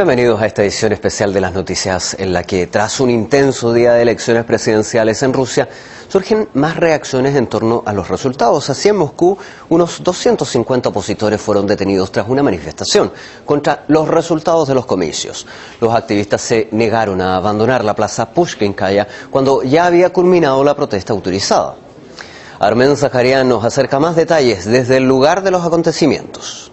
Bienvenidos a esta edición especial de las noticias en la que, tras un intenso día de elecciones presidenciales en Rusia, surgen más reacciones en torno a los resultados. Así, en Moscú, unos 250 opositores fueron detenidos tras una manifestación contra los resultados de los comicios. Los activistas se negaron a abandonar la plaza Pushkinskaya cuando ya había culminado la protesta autorizada. Armen Zaharian nos acerca más detalles desde el lugar de los acontecimientos.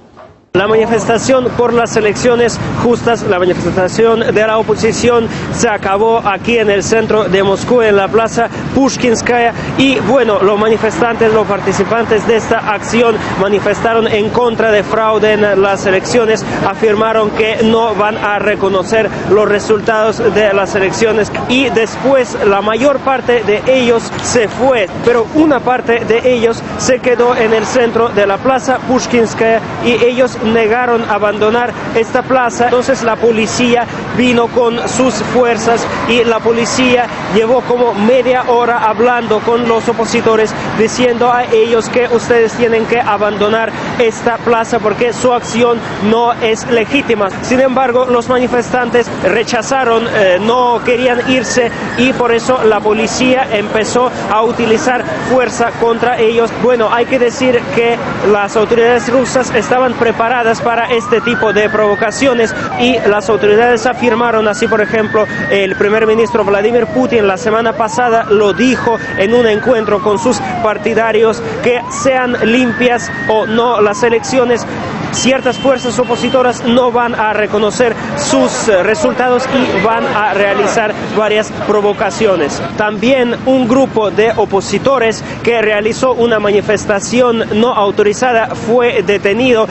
La manifestación por las elecciones justas, la manifestación de la oposición se acabó aquí en el centro de Moscú, en la plaza Pushkinskaya, y bueno, los manifestantes, los participantes de esta acción manifestaron en contra de fraude en las elecciones, afirmaron que no van a reconocer los resultados de las elecciones y después la mayor parte de ellos se fue, pero una parte de ellos se quedó en el centro de la plaza Pushkinskaya y ellos negaron abandonar esta plaza. Entonces la policía vino con sus fuerzas y la policía llevó como media hora hablando con los opositores, diciendo a ellos que ustedes tienen que abandonar esta plaza porque su acción no es legítima. Sin embargo, los manifestantes rechazaron, no querían irse, y por eso la policía empezó a utilizar fuerza contra ellos. Bueno, hay que decir que las autoridades rusas estaban preparadas para este tipo de provocaciones y las autoridades afirmaron, así por ejemplo el primer ministro Vladimir Putin la semana pasada lo dijo en un encuentro con sus partidarios, que sean limpias o no las elecciones, ciertas fuerzas opositoras no van a reconocer sus resultados y van a realizar varias provocaciones. También un grupo de opositores que realizó una manifestación no autorizada fue detenido,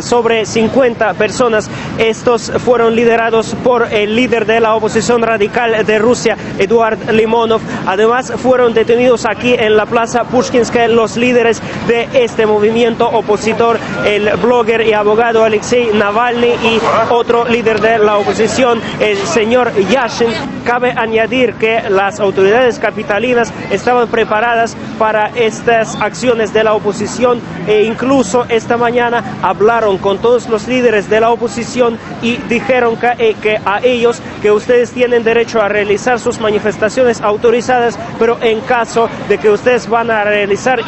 sobre 50 personas. Estos fueron liderados por el líder de la oposición radical de Rusia, Eduard Limonov. Además, fueron detenidos aquí en la plaza Pushkinskaya los líderes de este movimiento opositor, el blogger y abogado Alexei Navalny y otro líder de la oposición, el señor Yashin. Cabe añadir que las autoridades capitalinas estaban preparadas para estas acciones de la oposición e incluso esta mañana hablaron con todos los líderes de la oposición y dijeron que a ellos que ustedes tienen derecho a realizar sus manifestaciones autorizadas, pero en caso de que ustedes van a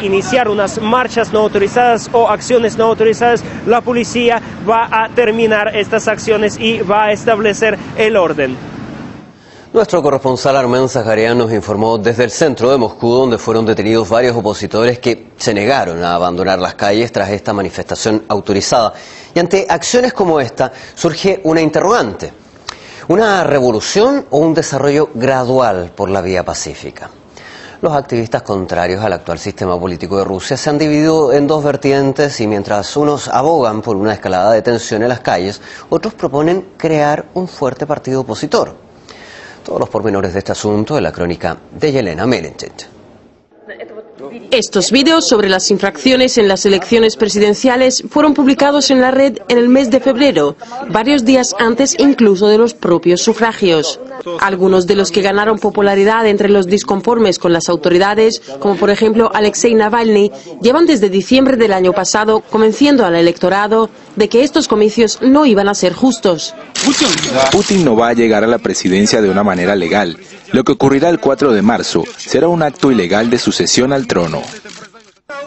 iniciar unas marchas no autorizadas o acciones no autorizadas, la policía va a terminar estas acciones y va a establecer el orden. Nuestro corresponsal Armen Zaharian nos informó desde el centro de Moscú, donde fueron detenidos varios opositores que se negaron a abandonar las calles tras esta manifestación autorizada. Y ante acciones como esta surge una interrogante: ¿una revolución o un desarrollo gradual por la vía pacífica? Los activistas contrarios al actual sistema político de Rusia se han dividido en dos vertientes, y mientras unos abogan por una escalada de tensión en las calles, otros proponen crear un fuerte partido opositor. Todos los pormenores de este asunto en la crónica de Yelena Melenchit. Estos vídeos sobre las infracciones en las elecciones presidenciales fueron publicados en la red en el mes de febrero, varios días antes incluso de los propios sufragios. Algunos de los que ganaron popularidad entre los disconformes con las autoridades, como por ejemplo Alexei Navalny, llevan desde diciembre del año pasado convenciendo al electorado de que estos comicios no iban a ser justos. Putin no va a llegar a la presidencia de una manera legal. Lo que ocurrirá el 4 de marzo será un acto ilegal de sucesión al trono.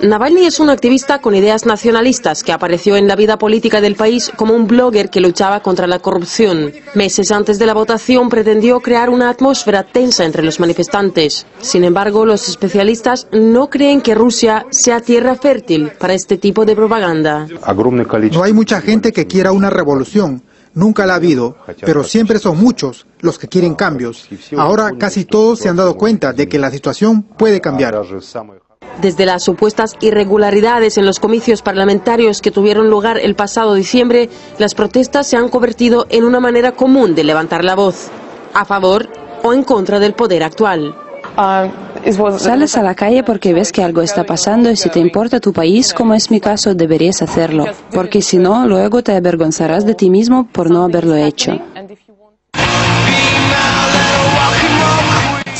Navalny es un activista con ideas nacionalistas que apareció en la vida política del país como un blogger que luchaba contra la corrupción. Meses antes de la votación pretendió crear una atmósfera tensa entre los manifestantes. Sin embargo, los especialistas no creen que Rusia sea tierra fértil para este tipo de propaganda. No hay mucha gente que quiera una revolución. Nunca la ha habido, pero siempre son muchos los que quieren cambios. Ahora casi todos se han dado cuenta de que la situación puede cambiar. Desde las supuestas irregularidades en los comicios parlamentarios que tuvieron lugar el pasado diciembre, las protestas se han convertido en una manera común de levantar la voz, a favor o en contra del poder actual. Sales a la calle porque ves que algo está pasando y si te importa tu país, como es mi caso, deberías hacerlo, porque si no, luego te avergonzarás de ti mismo por no haberlo hecho.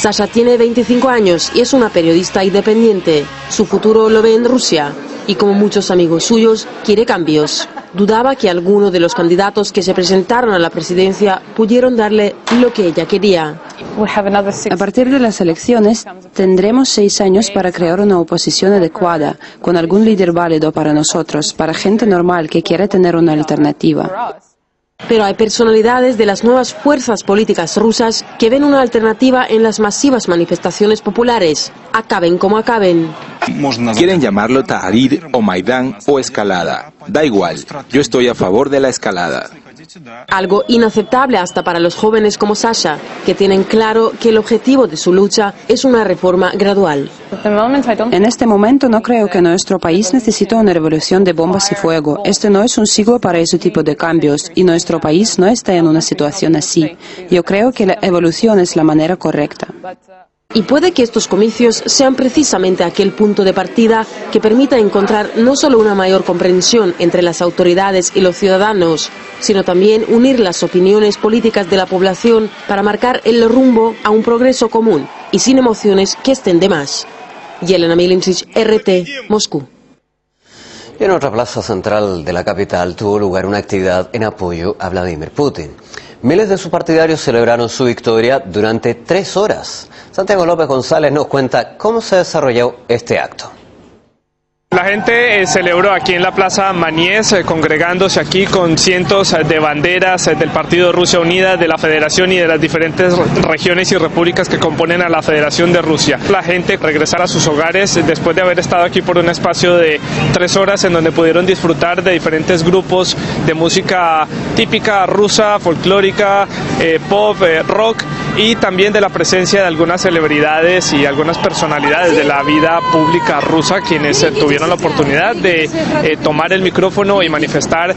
Sasha tiene 25 años y es una periodista independiente. Su futuro lo ve en Rusia y, como muchos amigos suyos, quiere cambios. Dudaba que alguno de los candidatos que se presentaron a la presidencia pudieron darle lo que ella quería. A partir de las elecciones, tendremos 6 años para crear una oposición adecuada, con algún líder válido para nosotros, para gente normal que quiere tener una alternativa. Pero hay personalidades de las nuevas fuerzas políticas rusas que ven una alternativa en las masivas manifestaciones populares, acaben como acaben. Quieren llamarlo Tahrir o Maidán o escalada. Da igual, yo estoy a favor de la escalada. Algo inaceptable hasta para los jóvenes como Sasha, que tienen claro que el objetivo de su lucha es una reforma gradual. En este momento no creo que nuestro país necesite una revolución de bombas y fuego. Este no es un siglo para ese tipo de cambios y nuestro país no está en una situación así. Yo creo que la evolución es la manera correcta. Y puede que estos comicios sean precisamente aquel punto de partida que permita encontrar no solo una mayor comprensión entre las autoridades y los ciudadanos, sino también unir las opiniones políticas de la población para marcar el rumbo a un progreso común y sin emociones que estén de más. Yelena Milinčić, RT, Moscú. En otra plaza central de la capital tuvo lugar una actividad en apoyo a Vladimir Putin. Miles de sus partidarios celebraron su victoria durante 3 horas. Santiago López González nos cuenta cómo se desarrolló este acto. La gente celebró aquí en la Plaza Mañez, congregándose aquí con cientos de banderas del Partido Rusia Unida, de la Federación y de las diferentes regiones y repúblicas que componen a la Federación de Rusia. La gente regresar a sus hogares después de haber estado aquí por un espacio de 3 horas en donde pudieron disfrutar de diferentes grupos de música típica rusa, folclórica, pop, rock, y también de la presencia de algunas celebridades y algunas personalidades de la vida pública rusa, quienes tuvieron la oportunidad de tomar el micrófono y manifestar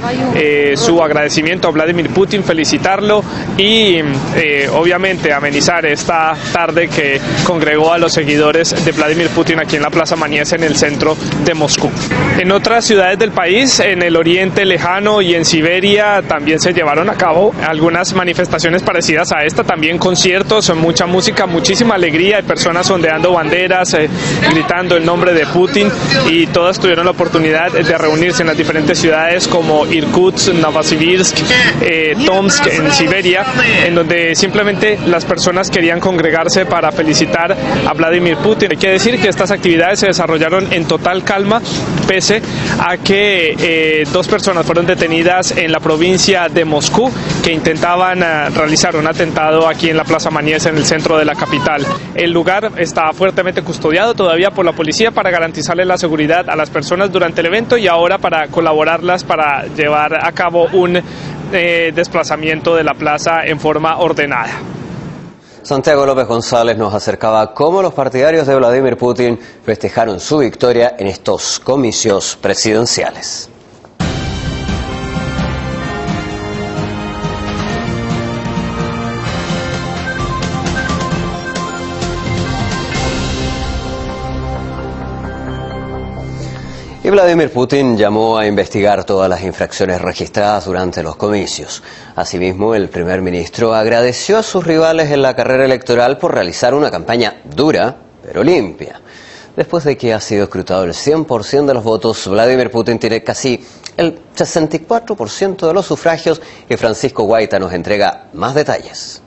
su agradecimiento a Vladimir Putin, felicitarlo y obviamente amenizar esta tarde que congregó a los seguidores de Vladimir Putin aquí en la Plaza Mañez en el centro de Moscú. En otras ciudades del país, en el oriente lejano y en Siberia, también se llevaron a cabo algunas manifestaciones parecidas a esta, también conciertos, mucha música, muchísima alegría, hay personas ondeando banderas, gritando el nombre de Putin, y todas tuvieron la oportunidad de reunirse en las diferentes ciudades como Irkutsk, Novosibirsk, Tomsk en Siberia, en donde simplemente las personas querían congregarse para felicitar a Vladimir Putin. Hay que decir que estas actividades se desarrollaron en total calma, pese a que 2 personas fueron detenidas en la provincia de Moscú que intentaban realizar un atentado aquí en la Plaza Mañez en el centro de la capital. El lugar está fuertemente custodiado todavía por la policía para garantizarle la seguridad a las personas durante el evento y ahora para colaborarlas para llevar a cabo un desplazamiento de la plaza en forma ordenada. Santiago López González nos acercaba a cómo los partidarios de Vladimir Putin festejaron su victoria en estos comicios presidenciales. Y Vladimir Putin llamó a investigar todas las infracciones registradas durante los comicios. Asimismo, el primer ministro agradeció a sus rivales en la carrera electoral por realizar una campaña dura, pero limpia. Después de que ha sido escrutado el 100% de los votos, Vladimir Putin tiene casi el 64% de los sufragios y Francisco Guaita nos entrega más detalles.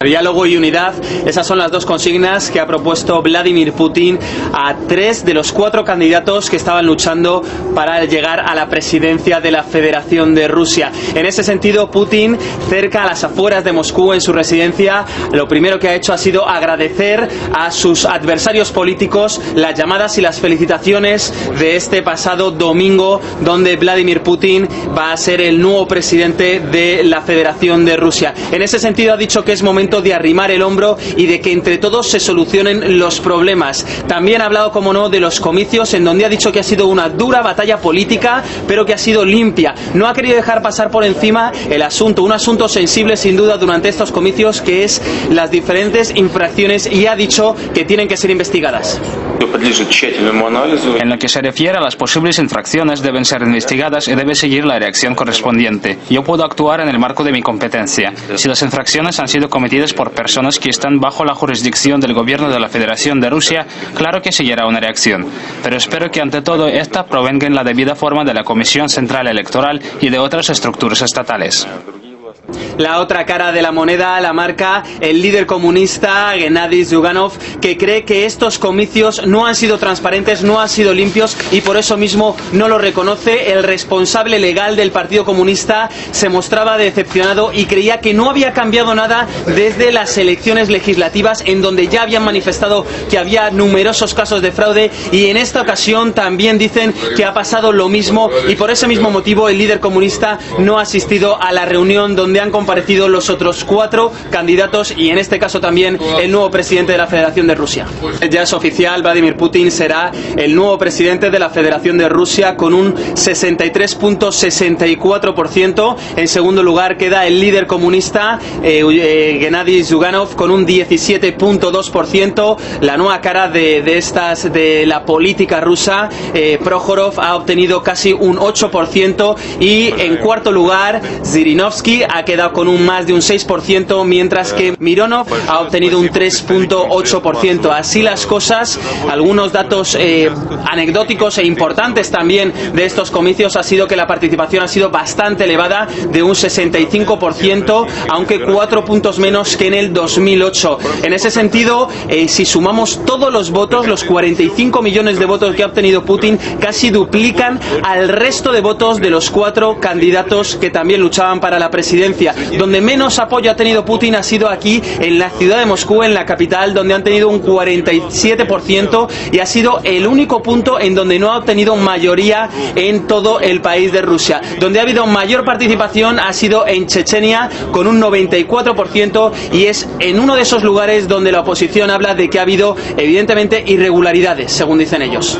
Diálogo y unidad, esas son las 2 consignas que ha propuesto Vladimir Putin a 3 de los 4 candidatos que estaban luchando para llegar a la presidencia de la Federación de Rusia. En ese sentido, Putin, cerca a las afueras de Moscú, en su residencia, lo primero que ha hecho ha sido agradecer a sus adversarios políticos las llamadas y las felicitaciones de este pasado domingo, donde Vladimir Putin va a ser el nuevo presidente de la Federación de Rusia. En ese sentido, ha dicho que es momento de arrimar el hombro y de que entre todos se solucionen los problemas. También ha hablado, como no, de los comicios, en donde ha dicho que ha sido una dura batalla política, pero que ha sido limpia. No ha querido dejar pasar por encima el asunto, un asunto sensible sin duda durante estos comicios, que es las diferentes infracciones, y ha dicho que tienen que ser investigadas. En lo que se refiere a las posibles infracciones, deben ser investigadas y debe seguir la reacción correspondiente. Yo puedo actuar en el marco de mi competencia. Si las infracciones han sido cometidas por personas que están bajo la jurisdicción del gobierno de la Federación de Rusia, claro que seguirá una reacción. Pero espero que ante todo esta provenga en la debida forma de la Comisión Central Electoral y de otras estructuras estatales. La otra cara de la moneda la marca el líder comunista Gennady Zyuganov, que cree que estos comicios no han sido transparentes, no han sido limpios y por eso mismo no lo reconoce. El responsable legal del Partido Comunista se mostraba decepcionado y creía que no había cambiado nada desde las elecciones legislativas, en donde ya habían manifestado que había numerosos casos de fraude, y en esta ocasión también dicen que ha pasado lo mismo, y por ese mismo motivo el líder comunista no ha asistido a la reunión donde han comparecido los otros 4 candidatos y en este caso también el nuevo presidente de la Federación de Rusia. Ya es oficial, Vladimir Putin será el nuevo presidente de la Federación de Rusia con un 63.64%. En segundo lugar queda el líder comunista Gennady Zyuganov con un 17.2%. La nueva cara de la política rusa, Prokhorov, ha obtenido casi un 8% y en cuarto lugar Zhirinovsky ha quedado con más de un 6%, mientras que Mironov ha obtenido un 3.8%. Así las cosas, algunos datos anecdóticos e importantes también de estos comicios ha sido que la participación ha sido bastante elevada, de un 65%, aunque 4 puntos menos que en el 2008. En ese sentido, si sumamos todos los votos, los 45 millones de votos que ha obtenido Putin, casi duplican al resto de votos de los 4 candidatos que también luchaban para la presidencia. Donde menos apoyo ha tenido Putin ha sido aquí en la ciudad de Moscú, en la capital, donde han tenido un 47%, y ha sido el único punto en donde no ha obtenido mayoría en todo el país de Rusia. Donde ha habido mayor participación ha sido en Chechenia con un 94%, y es en uno de esos lugares donde la oposición habla de que ha habido evidentemente irregularidades, según dicen ellos.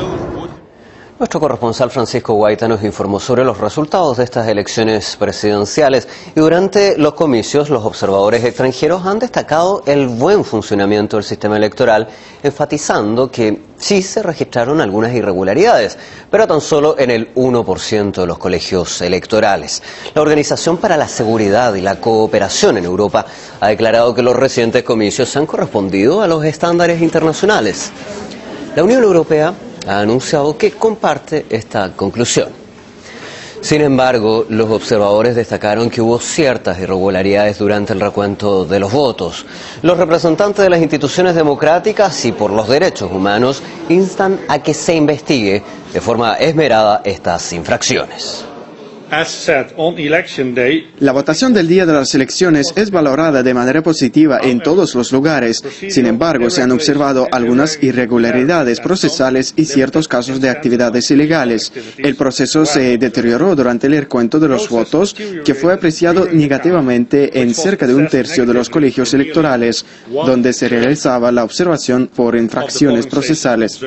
Nuestro corresponsal Francisco Guaita nos informó sobre los resultados de estas elecciones presidenciales, y durante los comicios los observadores extranjeros han destacado el buen funcionamiento del sistema electoral, enfatizando que sí se registraron algunas irregularidades, pero tan solo en el 1% de los colegios electorales. La Organización para la Seguridad y la Cooperación en Europa ha declarado que los recientes comicios han correspondido a los estándares internacionales. La Unión Europea ha anunciado que comparte esta conclusión. Sin embargo, los observadores destacaron que hubo ciertas irregularidades durante el recuento de los votos. Los representantes de las instituciones democráticas y por los derechos humanos instan a que se investigue de forma esmerada estas infracciones. La votación del día de las elecciones es valorada de manera positiva en todos los lugares. Sin embargo, se han observado algunas irregularidades procesales y ciertos casos de actividades ilegales. El proceso se deterioró durante el recuento de los votos, que fue apreciado negativamente en cerca de un tercio de los colegios electorales, donde se realizaba la observación por infracciones procesales.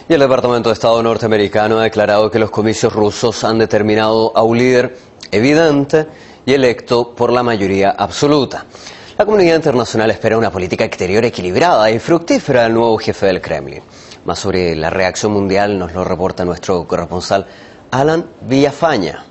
Y el Departamento de Estado norteamericano ha declarado que los comicios rusos han determinado a un líder evidente y electo por la mayoría absoluta. La comunidad internacional espera una política exterior equilibrada y fructífera del nuevo jefe del Kremlin. Más sobre la reacción mundial nos lo reporta nuestro corresponsal Alan Villafaña.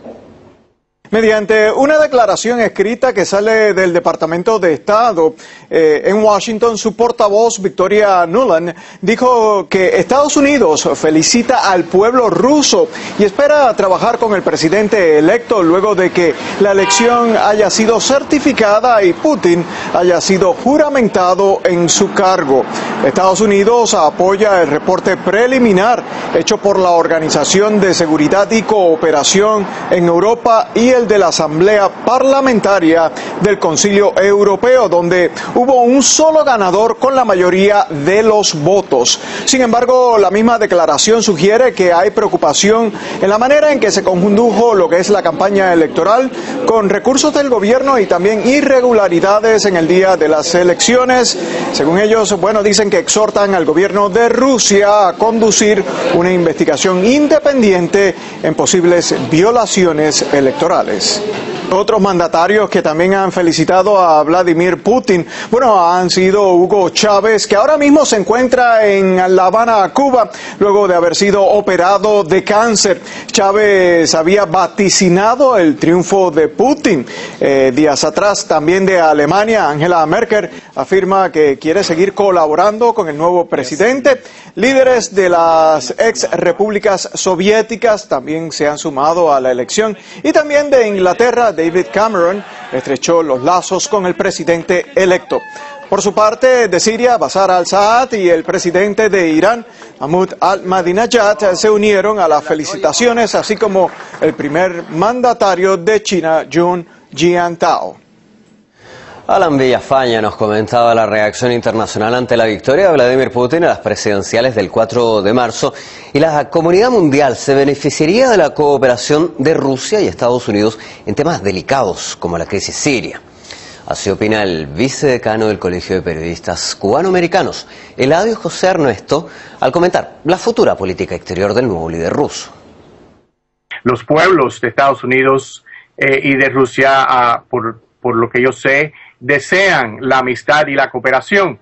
Mediante una declaración escrita que sale del Departamento de Estado en Washington, su portavoz Victoria Nuland dijo que Estados Unidos felicita al pueblo ruso y espera trabajar con el presidente electo luego de que la elección haya sido certificada y Putin haya sido juramentado en su cargo. Estados Unidos apoya el reporte preliminar hecho por la Organización de Seguridad y Cooperación en Europa y el de la Asamblea Parlamentaria del Concilio Europeo, donde hubo un solo ganador con la mayoría de los votos. Sin embargo, la misma declaración sugiere que hay preocupación en la manera en que se condujo lo que es la campaña electoral, con recursos del gobierno y también irregularidades en el día de las elecciones. Según ellos, dicen que exhortan al gobierno de Rusia a conducir una investigación independiente en posibles violaciones electorales. Otros mandatarios que también han felicitado a Vladimir Putin, han sido Hugo Chávez, que ahora mismo se encuentra en La Habana, Cuba, luego de haber sido operado de cáncer. Chávez había vaticinado el triunfo de Putin días atrás. También de Alemania, Angela Merkel afirma que quiere seguir colaborando con el nuevo presidente. Líderes de las ex repúblicas soviéticas también se han sumado a la elección, y también de Inglaterra, David Cameron estrechó los lazos con el presidente electo. Por su parte, de Siria, Bashar al-Assad y el presidente de Irán, Mahmoud Ahmadinejad, se unieron a las felicitaciones, así como el primer mandatario de China, Jun Jiantao. Alan Villafaña nos comentaba la reacción internacional ante la victoria de Vladimir Putin en las presidenciales del 4 de marzo. Y la comunidad mundial se beneficiaría de la cooperación de Rusia y Estados Unidos en temas delicados como la crisis siria. Así opina el vicedecano del Colegio de Periodistas Cubanoamericanos, Eladio José Ernesto, al comentar la futura política exterior del nuevo líder ruso. Los pueblos de Estados Unidos y de Rusia, por lo que yo sé, desean la amistad y la cooperación.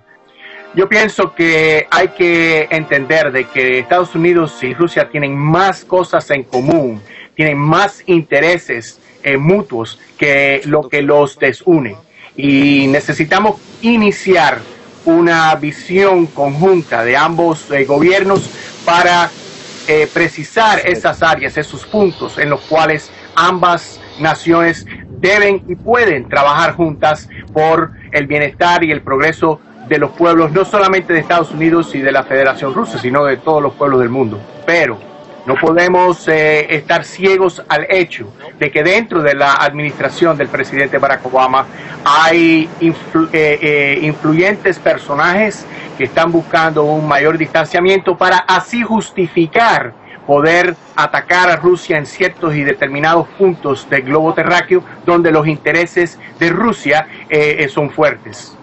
Yo pienso que hay que entender de que Estados Unidos y Rusia tienen más cosas en común, tienen más intereses mutuos que lo que los desune. Y necesitamos iniciar una visión conjunta de ambos gobiernos para precisar esas áreas, esos puntos en los cuales ambas naciones deben y pueden trabajar juntas por el bienestar y el progreso de los pueblos, no solamente de Estados Unidos y de la Federación Rusa, sino de todos los pueblos del mundo. Pero no podemos estar ciegos al hecho de que dentro de la administración del presidente Barack Obama hay influyentes personajes que están buscando un mayor distanciamiento para así justificar poder atacar a Rusia en ciertos y determinados puntos del globo terráqueo donde los intereses de Rusia son fuertes.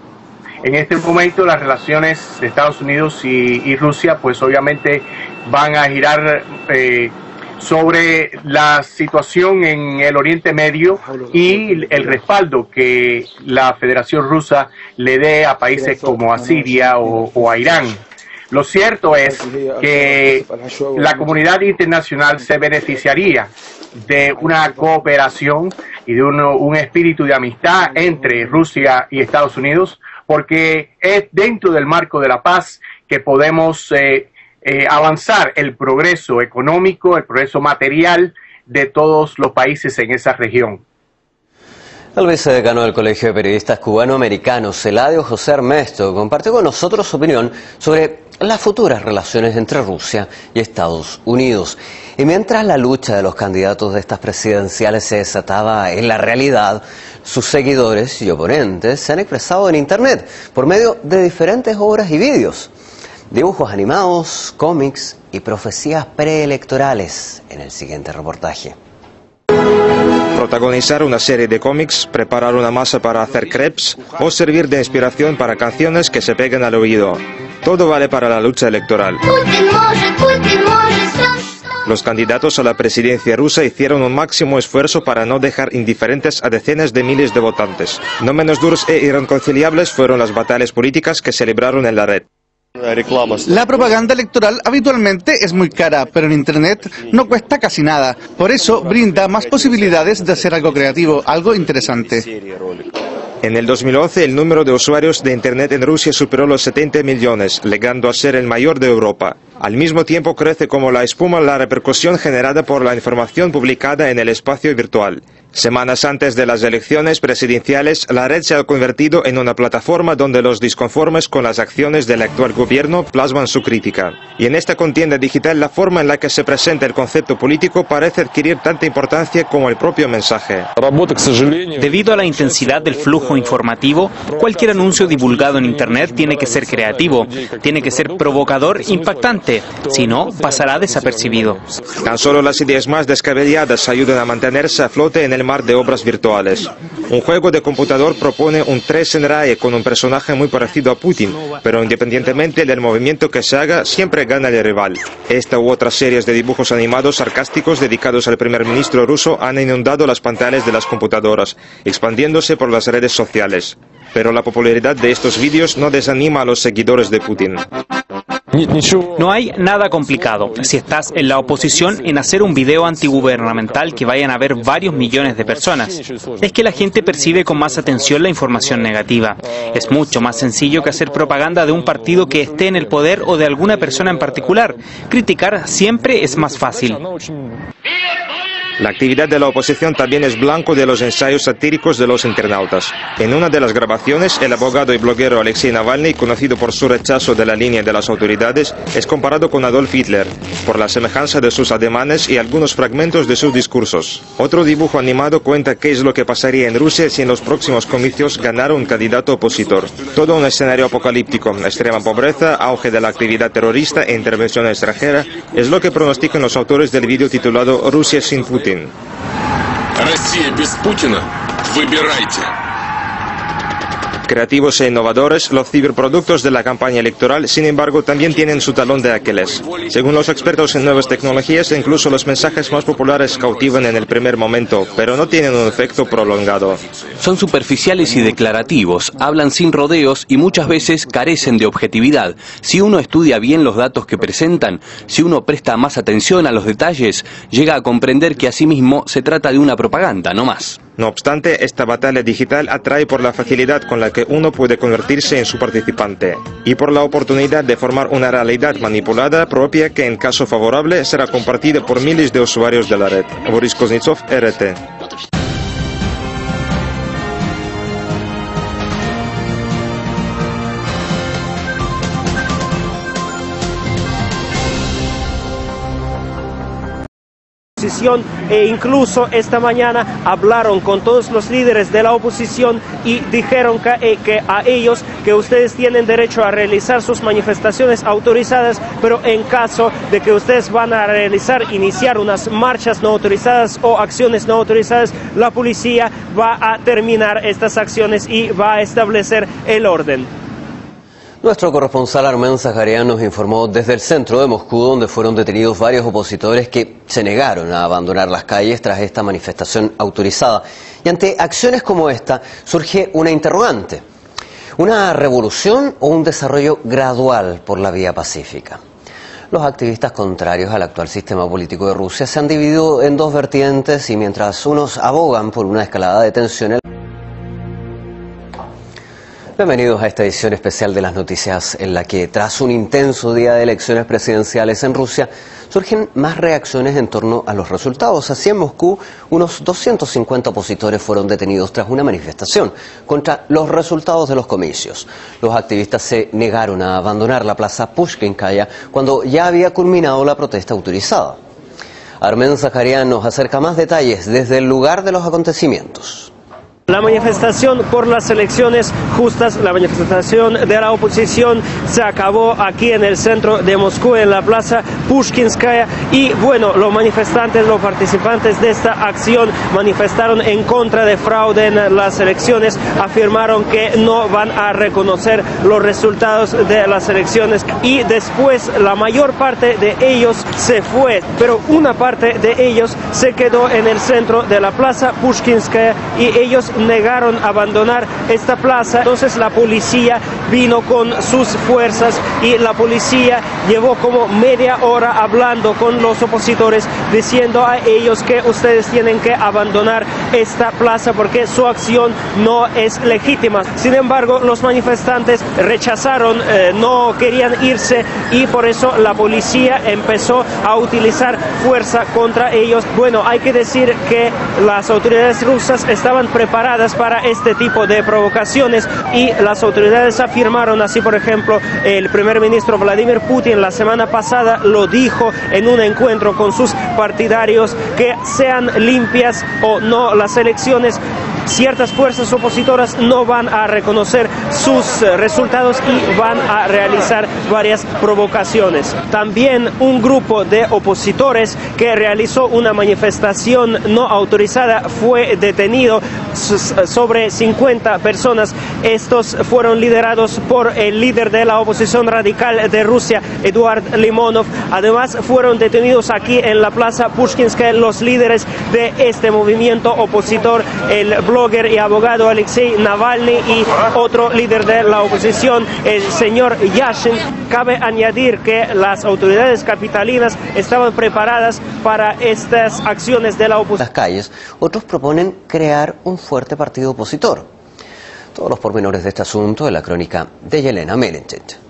En este momento las relaciones de Estados Unidos y Rusia pues obviamente van a girar sobre la situación en el Oriente Medio y el respaldo que la Federación Rusa le dé a países como a Siria o a Irán. Lo cierto es que la comunidad internacional se beneficiaría de una cooperación y de un espíritu de amistad entre Rusia y Estados Unidos, porque es dentro del marco de la paz que podemos avanzar el progreso económico, el progreso material de todos los países en esa región. El vicedecano del Colegio de Periodistas Cubanoamericanos, Eladio José Ernesto, compartió con nosotros su opinión sobre las futuras relaciones entre Rusia y Estados Unidos. Y mientras la lucha de los candidatos de estas presidenciales se desataba en la realidad, sus seguidores y oponentes se han expresado en Internet por medio de diferentes obras y vídeos. Dibujos animados, cómics y profecías preelectorales en el siguiente reportaje. Protagonizar una serie de cómics, preparar una masa para hacer crepes o servir de inspiración para canciones que se peguen al oído. Todo vale para la lucha electoral. Los candidatos a la presidencia rusa hicieron un máximo esfuerzo para no dejar indiferentes a decenas de miles de votantes. No menos duros e irreconciliables fueron las batallas políticas que se libraron en la red. La propaganda electoral habitualmente es muy cara, pero en Internet no cuesta casi nada. Por eso brinda más posibilidades de hacer algo creativo, algo interesante. En el 2011 el número de usuarios de Internet en Rusia superó los 70 millones, llegando a ser el mayor de Europa. Al mismo tiempo crece como la espuma la repercusión generada por la información publicada en el espacio virtual. Semanas antes de las elecciones presidenciales, la red se ha convertido en una plataforma donde los disconformes con las acciones del actual gobierno plasman su crítica. Y en esta contienda digital, la forma en la que se presenta el concepto político parece adquirir tanta importancia como el propio mensaje. Debido a la intensidad del flujo informativo, cualquier anuncio divulgado en Internet tiene que ser creativo, tiene que ser provocador, impactante. adelante, si no, pasará desapercibido. Tan solo las ideas más descabelladas ayudan a mantenerse a flote en el mar de obras virtuales. Un juego de computador propone un 3 en RAE con un personaje muy parecido a Putin, pero independientemente del movimiento que se haga, siempre gana el rival. Esta u otras series de dibujos animados sarcásticos dedicados al primer ministro ruso han inundado las pantallas de las computadoras, expandiéndose por las redes sociales. Pero la popularidad de estos vídeos no desanima a los seguidores de Putin. No hay nada complicado, si estás en la oposición, en hacer un video antigubernamental que vayan a ver varios millones de personas. Es que la gente percibe con más atención la información negativa. Es mucho más sencillo que hacer propaganda de un partido que esté en el poder o de alguna persona en particular. Criticar siempre es más fácil. La actividad de la oposición también es blanco de los ensayos satíricos de los internautas. En una de las grabaciones, el abogado y bloguero Alexei Navalny, conocido por su rechazo de la línea de las autoridades, es comparado con Adolf Hitler, por la semejanza de sus ademanes y algunos fragmentos de sus discursos. Otro dibujo animado cuenta qué es lo que pasaría en Rusia si en los próximos comicios ganara un candidato opositor. Todo un escenario apocalíptico, extrema pobreza, auge de la actividad terrorista e intervención extranjera, es lo que pronostican los autores del vídeo titulado Rusia sin Putin. Россия без Путина, выбирайте. Creativos e innovadores, los ciberproductos de la campaña electoral, sin embargo, también tienen su talón de Aquiles. Según los expertos en nuevas tecnologías, incluso los mensajes más populares cautivan en el primer momento, pero no tienen un efecto prolongado. Son superficiales y declarativos, hablan sin rodeos y muchas veces carecen de objetividad. Si uno estudia bien los datos que presentan, si uno presta más atención a los detalles, llega a comprender que asimismo se trata de una propaganda, no más. No obstante, esta batalla digital atrae por la facilidad con la que uno puede convertirse en su participante y por la oportunidad de formar una realidad manipulada propia que en caso favorable será compartida por miles de usuarios de la red. Boris Kuznetsov, RT. E incluso esta mañana hablaron con todos los líderes de la oposición y dijeron que a ellos que ustedes tienen derecho a realizar sus manifestaciones autorizadas, pero en caso de que ustedes van a iniciar unas marchas no autorizadas o acciones no autorizadas, la policía va a terminar estas acciones y va a establecer el orden. Nuestro corresponsal Armen Zaharian nos informó desde el centro de Moscú, donde fueron detenidos varios opositores que se negaron a abandonar las calles tras esta manifestación autorizada. Y ante acciones como esta surge una interrogante: ¿una revolución o un desarrollo gradual por la vía pacífica? Los activistas contrarios al actual sistema político de Rusia se han dividido en dos vertientes y mientras unos abogan por una escalada de tensiones. Bienvenidos a esta edición especial de las noticias en la que tras un intenso día de elecciones presidenciales en Rusia surgen más reacciones en torno a los resultados. Así en Moscú unos 250 opositores fueron detenidos tras una manifestación contra los resultados de los comicios. Los activistas se negaron a abandonar la plaza Pushkinskaya cuando ya había culminado la protesta autorizada. Armen Zaharian nos acerca más detalles desde el lugar de los acontecimientos. La manifestación por las elecciones justas, la manifestación de la oposición se acabó aquí en el centro de Moscú, en la plaza Pushkinskaya. Y bueno, los manifestantes, los participantes de esta acción manifestaron en contra de fraude en las elecciones, afirmaron que no van a reconocer los resultados de las elecciones y después la mayor parte de ellos se fue, pero una parte de ellos se quedó en el centro de la plaza Pushkinskaya y ellos negaron abandonar esta plaza. Entonces la policía vino con sus fuerzas y la policía llevó como media hora hablando con los opositores, diciendo a ellos que ustedes tienen que abandonar esta plaza porque su acción no es legítima. Sin embargo, los manifestantes rechazaron, no querían irse y por eso la policía empezó a utilizar fuerza contra ellos. Bueno, hay que decir que las autoridades rusas estaban preparadas para este tipo de provocaciones y las autoridades afirmaron, así por ejemplo el primer ministro Vladimir Putin la semana pasada lo dijo en un encuentro con sus partidarios, que sean limpias o no las elecciones, ciertas fuerzas opositoras no van a reconocer sus resultados y van a realizar varias provocaciones. También un grupo de opositores que realizó una manifestación no autorizada fue detenido, sobre 50 personas. Estos fueron liderados por el líder de la oposición radical de Rusia, Eduard Limonov. Además, fueron detenidos aquí en la plaza Pushkinskaya los líderes de este movimiento opositor, el blogger y abogado Alexei Navalny y otro líder de la oposición, el señor Yashin. Cabe añadir que las autoridades capitalinas estaban preparadas para estas acciones de la oposición. Las calles, otros proponen crear un fuerte partido opositor. Todos los pormenores de este asunto en la crónica de Yelena Melenchit.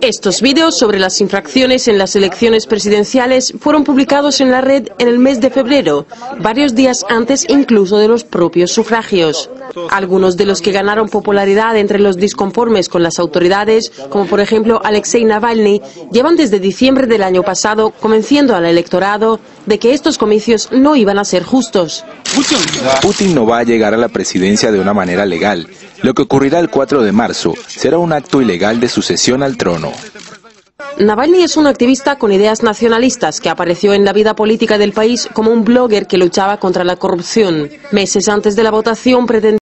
Estos vídeos sobre las infracciones en las elecciones presidenciales fueron publicados en la red en el mes de febrero, varios días antes incluso de los propios sufragios. Algunos de los que ganaron popularidad entre los disconformes con las autoridades, como por ejemplo Alexei Navalny, llevan desde diciembre del año pasado convenciendo al electorado de que estos comicios no iban a ser justos. Putin no va a llegar a la presidencia de una manera legal. Lo que ocurrirá el 4 de marzo será un acto ilegal de sucesión al trono. Navalny es un activista con ideas nacionalistas que apareció en la vida política del país como un blogger que luchaba contra la corrupción. Meses antes de la votación pretendía